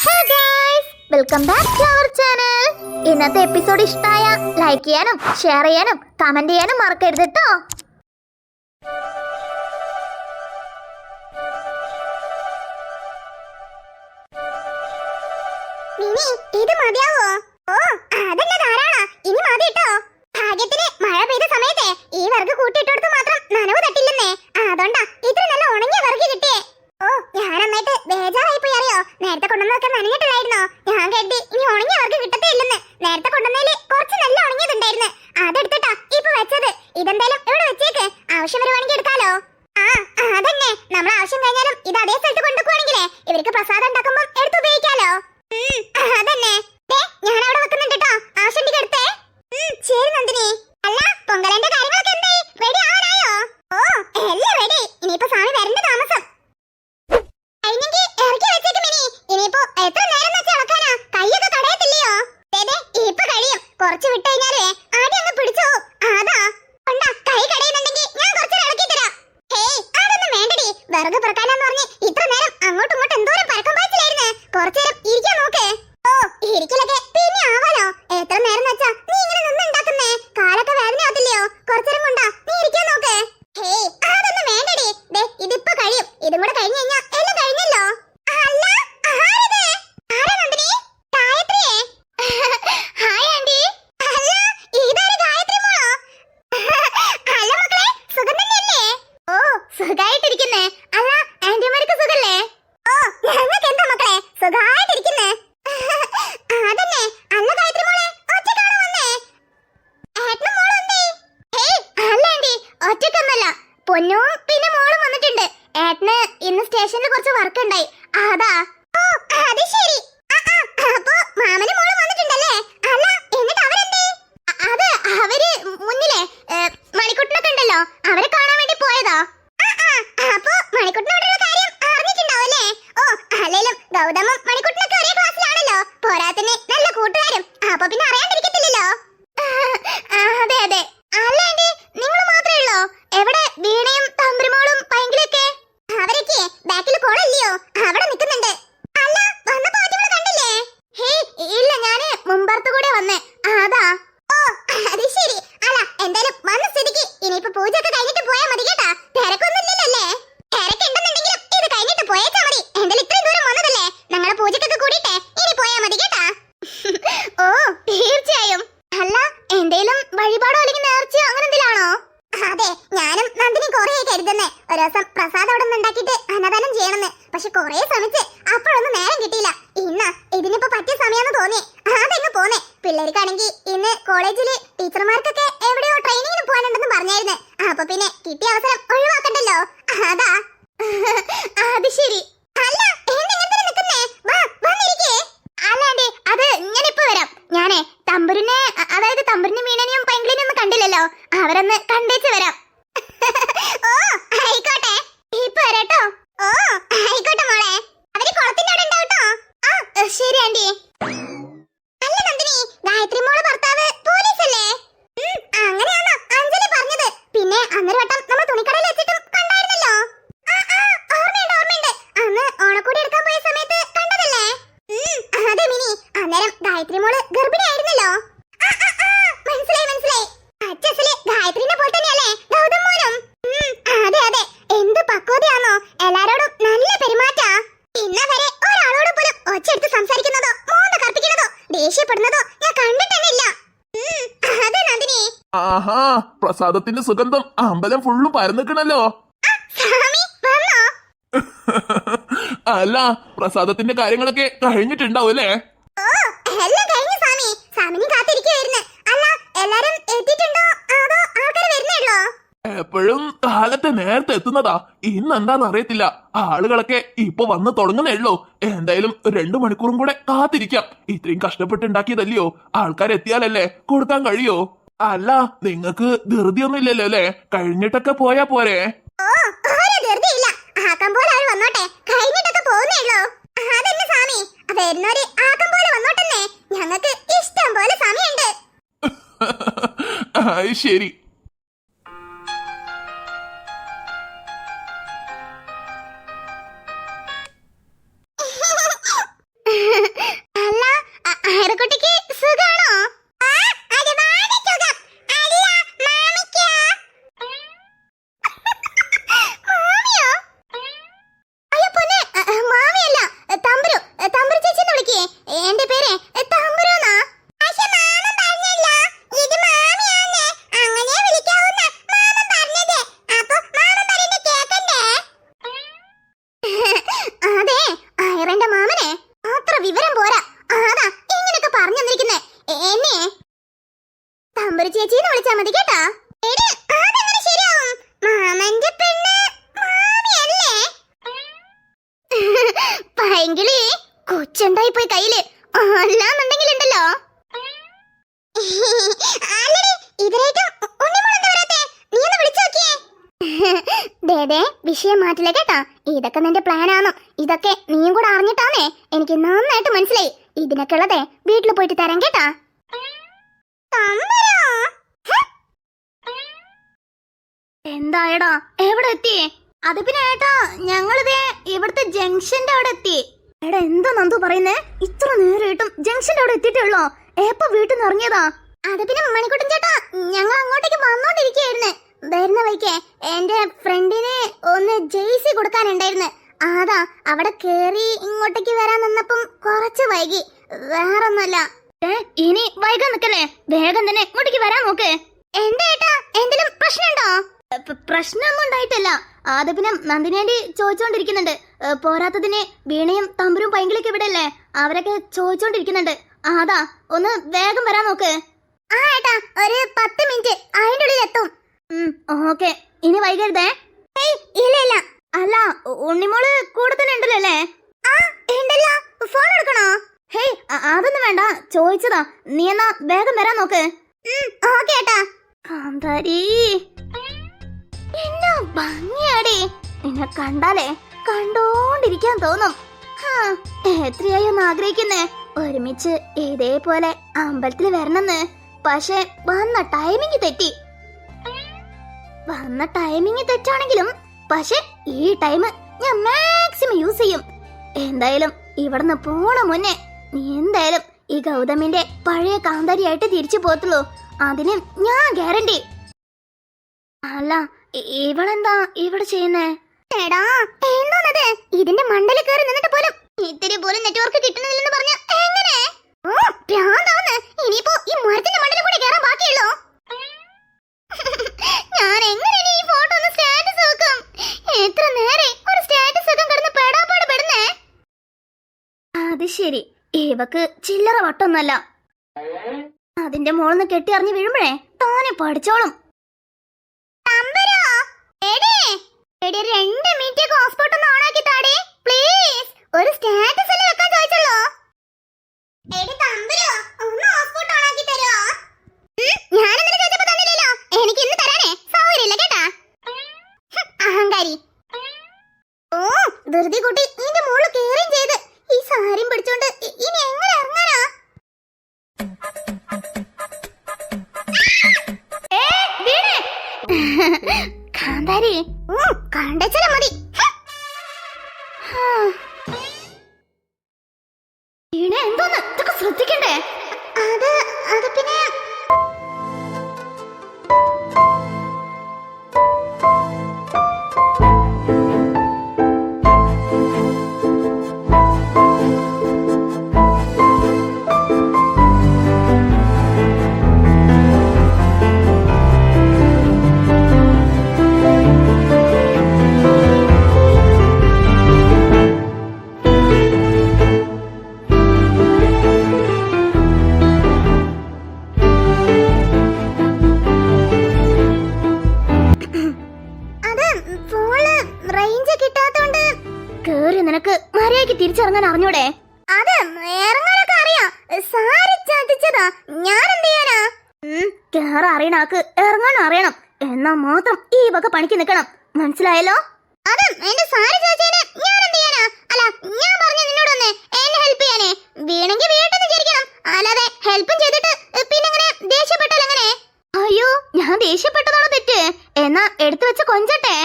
Hey guys, welcome back to our channel. ഇന്നത്തെ episode ഇഷ്ടമായ like ചെയ്യാനും ഷെയർ ചെയ്യാനും കമന്റ് ചെയ്യാനും മറക്കരുത് കേട്ടോ. മിനി ഇത് മതിയാവോ? ഓ അതല്ല ധാരാളാ, ഇനി മതി കേട്ടോ. ഭാഗ്യത്തിന് മഴ പെയ്ത സമയത്തെ ഈ വർഗ് കൂട്ടിയിട്ടോടത്ത് മാത്രം നനവ് തട്ടില്ലെന്നേ. അതുകൊണ്ടാ ഇത്ര നല്ല ഉണങ്ങിയ വർഗ് കിട്ടിയേ. ഓ ഞാൻ നന്നായിട്ട് ബേജാറായി പോയി അറിയോ. നേരത്തെ കൊണ്ടുവന്നതൊക്കെ നനഞ്ഞിട്ടില്ലായിരുന്നോ? ഞാൻ കരുതി ഇനി ഉണങ്ങിയ വർഗ് കിട്ടത്തേ ഇല്ലെന്ന്. നേരത്തെ കൊണ്ടുവന്നതില് കുറച്ച് നല്ല ഉണങ്ങിയതുണ്ടായിരുന്നു, അതെടുത്തിട്ടാ ഇപ്പൊ വെച്ചത്. ഇതെന്തായാലും ഇവിടെ വെച്ചേക്ക്, ആവശ്യം വരുവാണെങ്കിൽ എടുക്കാലോ. ആ അതന്നെ, നമ്മൾ ആവശ്യം കഴിഞ്ഞാലും ഇത് അതേ സ്ഥലത്ത് കൊണ്ടുപോവാണെങ്കിലേ ഇവർക്ക് പ്രസാദം ഉണ്ടാക്കുമ്പോൾ എടുത്ത് ഉപയോഗിക്കാലോ. അതന്നെ, ഞാൻ അവിടെ വെക്കുന്നുണ്ട് കേട്ടോ, ആവശ്യമുണ്ടെങ്കിൽ എടുത്തേ. ശരി നന്ദിനി. അല്ല പൊങ്കലന്റെ കാര്യങ്ങളൊക്കെ എന്തായി? റെഡി ആവാനായോ? ഓ എല്ലാം റെഡി. ഇനിയിപ്പോ സ്വാമി വരണ്ട താമസം. കഴിഞ്ഞെങ്കിൽ ഇറക്കി വെച്ചേക്ക് മിനി. ഇനിയിപ്പോ എത്ര നേരം വെച്ച് ഇളക്കാനാ? കൈയൊക്കെ കടയത്തില്ലയോ? ഇപ്പൊ കഴിയും. കുറച്ച് വിട്ട് കഴിഞ്ഞാലേ ആദ്യം ഒന്ന് പിടിച്ചോ. അതാ ഉണ്ടാ കൈ കടയുന്നുണ്ടെങ്കിൽ ഞാൻ കുറച്ച് ഇളക്കി തരാം. ഹേയ് അതൊന്നും വേണ്ടടി, വിറക് പെറുക്കാനാന്ന് പറഞ്ഞ് ഇത്ര നേരം അങ്ങോട്ടും ഇങ്ങോട്ടും എന്തോരം പരക്കം പാച്ചിലായിരുന്നു. കുറച്ചേരം ഇരിക്കാൻ നോക്ക്. ഓ ഇരിക്കലൊക്കെ പിന്നെ ആവാലോ. എത്ര നേരം വെച്ചാ നീ ഇങ്ങനെ നിന്ന് ഉണ്ടാക്കുന്നേ? കാലൊക്കെ വേദനയാവത്തില്ലയോ? കുറച്ചേരം കൊണ്ടാ നീ ഇരിക്കാൻ നോക്ക്. ഹേയ് അതൊന്നും വേണ്ടടി, ഇതിപ്പോ കഴിയും. ഇതും കൂടെ കഴിഞ്ഞു കഴിഞ്ഞാ എല്ലാം കഴിഞ്ഞല്ലോ. അല്ല ആരത്? ആരാ നന്ദിനി? ഗായത്രിയേ? Hi aunty. അല്ല ഇതാര് ഗായത്രി മോളോ? അല്ല മക്കളെ, സുഖം തന്നെയല്ലേ? ഓ സുഖായിട്ടിരിക്കുന്നേ. അല്ല ആന്റിമാർക്ക് സുഖല്ലേ? ഓ ഞങ്ങൾക്ക് എന്താ മക്കളെ, സുഖായിട്ടിരിക്കുന്നേ. അതന്നെ. അല്ല ഗായത്രി മോളെ, ഒറ്റക്കാണോ വന്നേ? ഏട്ടനും മോളും എന്തേ? ഹേയ് അല്ല ആന്റി, ഒറ്റക്കൊന്നല്ല, പൊന്നും പിന്നെ മോളും വന്നിട്ടുണ്ട്. ഏട്ടന് ഇന്ന് സ്റ്റേഷനിൽ കുറച്ച് വർക്ക് ഉണ്ടായി, അതാ. ഓ അത് ശരി. അപ്പൊ മാമനും മോളും വന്നിട്ടുണ്ടല്ലേ? അല്ല എന്നിട്ട് അവരെന്തേ? അത് അവര് മുന്നിലെ മണിക്കുട്ടനൊക്കെ ഉണ്ടല്ലോ, അവരെ കാണാൻ വേണ്ടി പോയതാ. അപ്പൊ മണിക്കുട്ടനോടുള്ള കാര്യം അറിഞ്ഞിട്ടുണ്ടാവല്ലേ? ഓ അല്ലേലും ഗൗതമും മണിക്കുട്ടനൊക്കെ ഒരേ ക്ലാസ്സിലാണല്ലോ, പോരാത്തിന് നല്ല കൂട്ടുകാരും. അപ്പൊ പിന്നെ അറിയാണ്ടിരിക്കത്തില്ലല്ലോ. അതെ അതെ. അല്ല ആന്റി, നിങ്ങൾ മാത്രമേ ഉള്ളോ? എവിടെ വീണയും തമ്പുരുമോളും പൈങ്കിളിയൊക്കെ? അവരൊക്കെ ബാക്കിൽ കോളല്ലയോ, അവിടെ നിൽക്കുന്നുണ്ട്. അല്ല വന്നപ്പോ ആറ്റുകളെ കണ്ടില്ലേ? ഹേയ് ഇല്ല, ഞാന് മുമ്പർത്ത് കൂടെ വന്നേ, അതാ. ഓ അത് ശരി. അല്ല എന്തായാലും വന്ന സ്ഥിതിക്ക് ഇനിയിപ്പോ പൂജയൊക്കെ കഴിഞ്ഞിട്ട് പോയാ മതി കേട്ടാ. തിരക്കൊന്നുമില്ലല്ലേ? തിരക്കുണ്ടെന്നുണ്ടെങ്കിലും ഇത് കഴിഞ്ഞിട്ട് പോയേച്ചാ മതി. എന്തായാലും ഇത്രയും ദൂരം വന്നതല്ലേ, ഞങ്ങളെ പൂജക്കൊക്കെ കൂടിയിട്ടേ ഇനി പോയാ മതി കേട്ടാ. ഓ തീർച്ചയായും. അല്ല എന്തേലും വഴിപാടോ അല്ലെങ്കിൽ നേർച്ചയോ അങ്ങനെ എന്തെങ്കിലാണോ? അതെ, ഞാനും നന്ദിനി കൊറേ കരുതുന്നേ ഒരു ദിവസം പ്രസാദം അവിടെ നിന്ന് ഉണ്ടാക്കിയിട്ട് അന്നദാനം ചെയ്യണമെന്ന്. പക്ഷെ കൊറേ ശ്രമിച്ച് അപ്പോഴൊന്നും നേരം കിട്ടിയില്ല. ഇന്നാ ഇതിനിപ്പോ പറ്റിയ സമയാന്ന് തോന്നി, അതെങ്ങ് പോന്നേ. പിള്ളേർക്കാണെങ്കിൽ ഇന്ന് കോളേജില് ടീച്ചർമാർക്കൊക്കെ എവിടെയോ ട്രെയിനിങ്ങിന് പോകാനുണ്ടെന്ന് പറഞ്ഞായിരുന്നു. അപ്പൊ പിന്നെ കിട്ടിയ അവസരം ഒഴിവാക്കണ്ടല്ലോ, അതാ. അത് ശരി. അല്ല എന്തെങ്കിലും നിൽക്കുന്നേ, വന്നിരിക്കേ. അല്ലാണ്ടേ അത് ഞാനിപ്പോ വരാം. ഞാനേ തമ്പുരിനെ, അതായത് തമ്പുരിനെ മീനനെയും പൈങ്കിളിനെയും ഒന്നും കണ്ടില്ലല്ലോ, അവരൊന്ന് കണ്ടേച്ച് വരാം. ഓ ആയിക്കോട്ടെ, ഇപ്പൊ വരാട്ടോ. ഓ ആയിക്കോട്ടെ മോളെ, അവര് കുളത്തിന്റെ അവിടെ ഉണ്ടാവട്ടോ. ആ ശരി ആന്റി. അല്ല നന്ദിനി, ഗായത്രി മോളെ ഭർത്താവ് പോലീസല്ലേ? അങ്ങനെയാണോ അഞ്ജലി പറഞ്ഞത്? പിന്നെ അന്നൊരു വട്ടം നമ്മൾ തുണിക്കടയിൽ വെച്ചിട്ടും കണ്ടായിരുന്നല്ലോ. ഓർമ്മയുണ്ട് ഓർമ്മയുണ്ട്, അന്ന് ഓണക്കൂടി എടുക്കാൻ പോയ സമയത്ത് കണ്ടതല്ലേ? അതെ മിനി, അന്നേരം ഗായത്രി മോള് ഗർഭിണിയായിരുന്നല്ലോ. മനസ്സിലായി മനസ്സിലായി. അച്ഛസിലെ ഗായത്രിനെ പോലെ തന്നെയല്ലേ ഗൗതം മോനും? അതെ അതെ. എന്ത് പക്വതയാണോ, എല്ലാരോടും നല്ല പെരുമാറ്റാ. ഇന്നവരെ ഒരാളോട് പോലും ഒച്ചെടുത്ത് സംസാരിക്കുന്നതോ മൂന്ന് കർപ്പിക്കുന്നതോ ദേഷ്യപ്പെടുന്നതോ ഞാൻ കണ്ടിട്ടന്നില്ല. അതെ നന്ദിനി. ആഹാ, പ്രസാദത്തിന്റെ സുഗന്ധം അമ്പലം ഫുള്ളും പരന്നിക്കണല്ലോ. സ്വാമി വന്നോ? അല്ല പ്രസാദത്തിന്റെ കാര്യങ്ങളൊക്കെ കഴിഞ്ഞിട്ടുണ്ടാവും അല്ലേ? ഓ എല്ലാം കഴിഞ്ഞു സ്വാമി. സ്വാമിനി കാത്തിരിക്കുവായിരുന്നു. അല്ല എല്ലാരും എത്തിയിട്ടുണ്ടോ അതോ ആൾക്കാർ വരുന്നേ ഉള്ളോ? എപ്പോഴും കാലത്തെ നേരത്തെ എത്തുന്നതാ, ഇന്നെന്താന്ന് അറിയത്തില്ല. ആളുകളൊക്കെ ഇപ്പൊ വന്ന് തുടങ്ങുന്നേ ഉള്ളൂ. എന്തായാലും 2 മണിക്കൂറും കൂടെ കാത്തിരിക്കാം. ഇത്രയും കഷ്ടപ്പെട്ടുണ്ടാക്കിയതല്ലയോ, ആൾക്കാരെത്തിയാലല്ലേ കൊടുക്കാൻ കഴിയോ? അല്ല നിങ്ങൾക്ക് ധൃതിയൊന്നും ഇല്ലല്ലോ അല്ലേ? കഴിഞ്ഞിട്ടൊക്കെ പോയാ പോരെ? ഓ ഒരു ധൃതിയില്ല, ആക്കം പോലെ അവര് വന്നോട്ടെ, കഴിഞ്ഞിട്ടൊക്കെ പോകുന്നേ ഉള്ളൂ. അതന്നെ സ്വാമി, വരുന്നവര് ആക്കം പോലെ വന്നോട്ടെന്നേ, ഞങ്ങൾക്ക് ഇഷ്ടം പോലെ സമയമുണ്ട്. ശരി. അത്ര വിവരം പോരാ. ആടാ ഇങ്ങനൊക്കെ പറഞ്ഞു തന്നിരിക്കുന്നേ. എന്നെ തമ്പുരു ചേച്ചിന്ന് വിളിച്ചാ മതി കേട്ടാ. എടി അതെങ്ങനെ ശരിയാവും? മാമന്റെ പെണ്ണ് മാമിയല്ലേ? പൈങ്കിളി കൊച്ചുണ്ടായി പോയി കയ്യില്. അല്ലാന്നുണ്ടെങ്കിലുണ്ടല്ലോ. ആല്ലടി ഇതിലേക്കും ഉണ്ണിമോളെന്താ വരാത്തെ? നീ ഒന്ന് വിളിച്ചു നോക്കിയേ. ദേ വിഷയം മാറ്റില്ല കേട്ടാ. ഇതൊക്കെ നിന്റെ പ്ലാനാണോ? ഇതൊക്കെ നീയും കൂടെ അറിഞ്ഞിട്ടാന്നേ എനിക്ക് നന്നായിട്ട് മനസ്സിലായി. ഇതിനൊക്കെ ഉള്ളതേ വീട്ടിൽ പോയിട്ട് തരാം കേട്ടാ. എന്തായടാ എവിടെ എത്തി? അത് പിന്നെ ഏട്ടാ ഞങ്ങളിതേ ഇവിടുത്തെ ജംഗ്ഷന്റെ അവിടെ എത്തി. എടാ എന്താ നന്ദു പറയുന്നേ? ഇത്ര നേരമായിട്ടും ജംഗ്ഷന്റെ അവിടെ എത്തിയിട്ടേ ഉള്ളോ? എപ്പോ വീട്ടിൽ നിന്ന് ഇറങ്ങിയതാ? അത് പിന്നെ മണിക്കുട്ടൻ ചേട്ടാ ഞങ്ങൾ അങ്ങോട്ടേക്ക് വന്നോണ്ടിരിക്കുകയായിരുന്നു. വരുന്ന വഴിക്ക് എന്റെ ഫ്രണ്ടിന് ഒന്ന് ജെയ്സി കൊടുക്കാനുണ്ടായിരുന്നു. അതാ അവിടെ കേറി ഇങ്ങോട്ടേക്ക് വരാൻ നിന്നപ്പം കുറച്ച് വൈകി. വേറൊന്നുമല്ല. ഇനി വൈകാൻ നിക്കല്ലേ, വേഗം തന്നെ ഇങ്ങോട്ടേക്ക് വരാൻ നോക്ക്. എന്താ ഏട്ടാ എന്തെങ്കിലും പ്രശ്നമുണ്ടോ? പ്രശ്നമൊന്നും ഉണ്ടായിട്ടില്ല. അത് പിന്നെ നന്ദിനിയാണ്ടി ചോദിച്ചോണ്ടിരിക്കുന്നുണ്ട്. പോരാത്തതിന് വീണയും തമ്പുരും പൈങ്കിളിക്ക് ഇവിടെ അല്ലേ, അവരൊക്കെ ചോദിച്ചോണ്ടിരിക്കുന്നുണ്ട്. അതാ ഒന്ന് വേഗം വരാൻ നോക്ക്. ആ ഏട്ടാ ഒരു 10 മിനിറ്റ് അതിന്റെ ഉള്ളിൽ എത്തും. ഓക്കെ ഇനി വൈകരുതേ. ഇല്ല ഇല്ല. അല്ല ഉണ്ണിമോള് കൂടെ തന്നെ ഉണ്ടല്ലോ അല്ലേ? ആ ഉണ്ടല്ലോ. ഫോൺ എടുക്കണോ? ഹേയ് അതൊന്നും വേണ്ട, ചോദിച്ചതാ. നീ എന്നാ വേഗം വരാൻ നോക്ക്. ഓക്കെ ഏട്ടാ. കാന്താരി എന്നാ ഭംഗിയാടി. നിന്നെ കണ്ടാലേ കണ്ടോണ്ടിരിക്കാൻ തോന്നും. എത്രയായി ഒന്ന് ആഗ്രഹിക്കുന്നേ ഒരുമിച്ച് ഇതേപോലെ അമ്പലത്തിൽ വരണമെന്ന്. പക്ഷെ വന്ന ടൈമിങ് തെറ്റാണെങ്കിലും പക്ഷെ ഈ ടൈം ഞാൻ മാക്സിമം യൂസ് ചെയ്യും. എന്തായാലും ഇവിടുന്ന് പോണ മുന്നേ നീ എന്തായാലും ഈ ഗൗതമിന്റെ പഴയ കാന്താരിയായിട്ട് തിരിച്ചു പോത്തുള്ളൂ. അതിന് ഞാൻ ഗ്യാരണ്ടി. അല്ല ഇവളെന്താ ഇവിടെ ചെയ്യുന്നേ? എടാ എന്താണത്? ഇതിന്റെ മണ്ടലിൽ കയറി നിന്നിട്ട് പോലും ഇത്തിരി പോലും നെറ്റ്വർക്ക് കിട്ടുന്നില്ലെന്ന് പറഞ്ഞ എങ്ങനെ? ഭ്രാന്താന്ന്. ഇനിയിപ്പോ ഈ മരത്തിന്റെ മണ്ടലിൽ കൂടി കയറാൻ ബാക്കിയുള്ളൂ. ഞാൻ എങ്ങനെ ഈ ഫോട്ടോ ഒന്ന് സ്റ്റാറ്റസ് വെക്കും? എത്ര നേരെ ഒരു സ്റ്റാറ്റസ് വെക്കാൻ കിടന്ന് പെടാപ്പാട് പെടുന്നേ. അത് ശരി, ഇവക്ക് ചില്ലറ വട്ടൊന്നല്ല. അതിന്റെ മോളിന്ന് കെട്ടി അറിഞ്ഞു വീഴുമ്പോഴേ താനെ പഠിച്ചോളും. എടി 2 മിനിറ്റ് ഹോട്ട്സ്പോട്ട് ഒന്ന് ഓണാക്കി താടി പ്ലീസ്. ഒരു സ്റ്റാറ്റസ് അല്ലേ വെക്കാൻ ചോദിച്ചല്ലോ. എടി തമ്പുരു ഒന്ന് ഹോട്ട്സ്പോട്ട് ഓണാക്കി തരോ? ഞാൻ ഇന്നലെ ചോദിച്ചപ്പോൾ തന്നില്ലല്ലോ. എനിക്ക് ഇന്ന് തരാനേ സൗകര്യമില്ല കേട്ടാ. അഹങ്കാരി. ഓ ധൃതി കുട്ടി ഇതിന്റെ മോള് കേറിയും ചെയ്ത് ഈ സാരിയും പിടിച്ചോണ്ട് ഇനി എങ്ങനെ ഇറങ്ങാനാ? കാന്താരി കണ്ടച്ചാല മതി. എന്തോന്ന് ഇതൊക്കെ ശ്രദ്ധിക്കണ്ടേ? അത് പിന്നെ നിനക്ക് മര്യാദയ്ക്ക് തിരിച്ചിറങ്ങാൻ അറിഞ്ഞൂടെ? അത് ഇറങ്ങാനൊക്കെ അറിയാം. സാരി ചതിച്ചതാ. ഞാൻ എന്ത് ചെയ്യാനാ? കേറ അറിയണാക്ക് ഇറങ്ങാനും അറിയണം. എന്നാ മാത്രം ഈ വക പണിക്ക് നിൽക്കണം. മനസ്സിലായല്ലോ? അത് എന്റെ സാരി ചതിച്ചതിന് ഞാൻ എന്ത് ചെയ്യാനാ? അല്ല ഞാൻ പറഞ്ഞു നിന്നോടൊന്ന് എന്നെ ഹെൽപ്പ് ചെയ്യാനേ. വീണെങ്കിൽ വീട്ടിൽ നിന്ന് ചിരിക്കണം. അല്ലാതെ ഹെൽപ്പും ചെയ്തിട്ട് പിന്നെ എങ്ങനെ ദേഷ്യപ്പെട്ടാൽ എങ്ങനെ? അയ്യോ ഞാൻ ദേഷ്യപ്പെട്ടതാണോ തെറ്റ്? എന്നാ എടുത്തു വെച്ച കൊഞ്ചട്ടെ.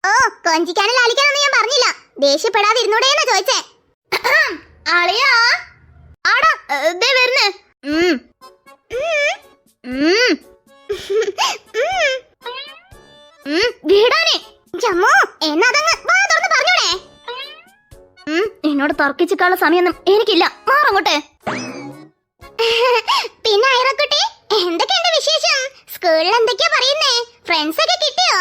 ഓ കൊഞ്ചിക്കാനും ലാലിക്കാനൊന്നും ഞാൻ പറഞ്ഞില്ല. ദേഷ്യപ്പെടാതിരുന്നൂടെയെന്നാ ചോദിച്ചേ. അളിയാ ആടാ ദേ വരുന്നേ. വീടാനേ ജമ്മോ എന്നതങ്ങ് വാ തുറന്ന് പറഞ്ഞൂടെ. എന്നോട് തർക്കിച്ചിട്ടുള്ള സമയൊന്നും എനിക്കില്ല. മാറങ്ങോട്ടെ. പിന്നെ ഐറക്കുട്ടി എന്തൊക്കെയുണ്ട് വിശേഷം? സ്കൂളിൽ എന്തൊക്കെയാ പറയുന്നേ? ഫ്രണ്ട്സ് ഒക്കെ കിട്ടിയോ?